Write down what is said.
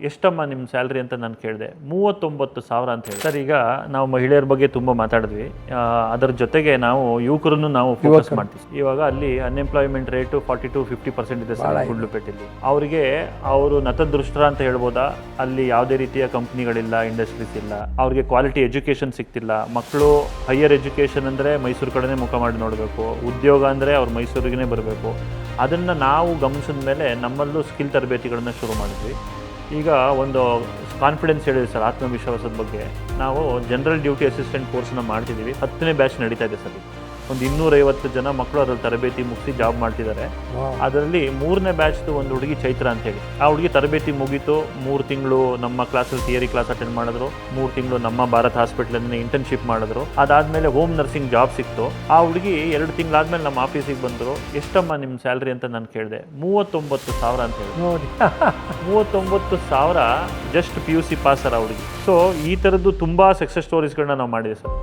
ಎಷ್ಟಮ್ಮ ನಿಮ್ಮ ಸ್ಯಾಲ್ರಿ ಅಂತ ನಾನು ಕೇಳಿದೆ. 39,000 ಅಂತ ಹೇಳಿ. ಸರ್, ಈಗ ನಾವು ಮಹಿಳೆಯರ ಬಗ್ಗೆ ತುಂಬ ಮಾತಾಡಿದ್ವಿ. ಅದರ ಜೊತೆಗೆ ನಾವು ಯುವಕರನ್ನು ನಾವು ಫೋಕಸ್ ಮಾಡ್ತೀವಿ. ಇವಾಗ ಅಲ್ಲಿ ಅನ್ಎಂಪ್ಲಾಯ್ಮೆಂಟ್ ರೇಟು 40-50% ಇದೆ ಸರ್ ಗುಂಡ್ಲುಪೇಟೆಯಲ್ಲಿ. ಅವರಿಗೆ ಅವರು ನತದೃಷ್ಟರ ಅಂತ ಹೇಳ್ಬೋದಾ? ಅಲ್ಲಿ ಯಾವುದೇ ರೀತಿಯ ಕಂಪ್ನಿಗಳಿಲ್ಲ, ಇಂಡಸ್ಟ್ರೀಸ್ ಇಲ್ಲ, ಅವ್ರಿಗೆ ಕ್ವಾಲಿಟಿ ಎಜುಕೇಷನ್ ಸಿಗ್ತಿಲ್ಲ. ಮಕ್ಕಳು ಹೈಯರ್ ಎಜುಕೇಷನ್ ಅಂದರೆ ಮೈಸೂರು ಕಡೆನೇ ಮುಖ ಮಾಡಿ ನೋಡಬೇಕು, ಉದ್ಯೋಗ ಅಂದರೆ ಅವ್ರು ಮೈಸೂರಿಗೇ ಬರಬೇಕು. ಅದನ್ನು ನಾವು ಗಮನಿಸಿದ ಮೇಲೆ ನಮ್ಮಲ್ಲೂ ಸ್ಕಿಲ್ ತರಬೇತಿಗಳನ್ನು ಶುರು ಮಾಡಿದ್ವಿ. ಈಗ ಒಂದು ಕಾನ್ಫಿಡೆನ್ಸ್ ಹೇಳಿದೆ ಸರ್, ಆತ್ಮವಿಶ್ವಾಸದ ಬಗ್ಗೆ. ನಾವು ಜನರಲ್ ಡ್ಯೂಟಿ ಅಸಿಸ್ಟೆಂಟ್ ಕೋರ್ಸ್ನ ಮಾಡ್ತಿದ್ದೀವಿ. 10ನೇ ಬ್ಯಾಚ್ ನಡೀತಾ ಇದೆ ಸರ್. ಒಂದು 250 ಜನ ಮಕ್ಕಳು ಅದರಲ್ಲಿ ತರಬೇತಿ ಮುಗಿಸಿ ಜಾಬ್ ಮಾಡ್ತಿದ್ದಾರೆ. ಅದರಲ್ಲಿ 3ನೇ ಬ್ಯಾಚ್ದು ಒಂದು ಹುಡುಗಿ ಚೈತ್ರ ಅಂತೇಳಿ. ಆ ಹುಡುಗಿ ತರಬೇತಿ ಮುಗೀತು. 3 ತಿಂಗಳು ನಮ್ಮ ಕ್ಲಾಸಲ್ಲಿ ಥಿಯರಿ ಕ್ಲಾಸ್ ಅಟೆಂಡ್ ಮಾಡಿದ್ರು. 3 ತಿಂಗಳು ನಮ್ಮ ಭಾರತ್ ಹಾಸ್ಪಿಟ್ಲಲ್ಲಿ ಇಂಟರ್ನ್ಶಿಪ್ ಮಾಡಿದ್ರು. ಅದಾದಮೇಲೆ ಹೋಮ್ ನರ್ಸಿಂಗ್ ಜಾಬ್ ಸಿಕ್ತು. ಆ ಹುಡುಗಿ 2 ತಿಂಗಳಾದ್ಮೇಲೆ ನಮ್ಮ ಆಫೀಸಿಗೆ ಬಂದರು. ಎಷ್ಟಮ್ಮ ನಿಮ್ಮ ಸ್ಯಾಲ್ರಿ ಅಂತ ನಾನು ಕೇಳಿದೆ. 39,000 ಅಂತ ಹೇಳಿ. ನೋಡಿ, 39,000 ಜಸ್ಟ್ PUC ಪಾಸರ್ ಆ ಹುಡುಗಿ. ಸೊ ಈ ಥರದ್ದು ತುಂಬ ಸಕ್ಸಸ್ ಸ್ಟೋರೀಸ್ಗಳನ್ನ ನಾವು ಮಾಡಿದೆ ಸರ್.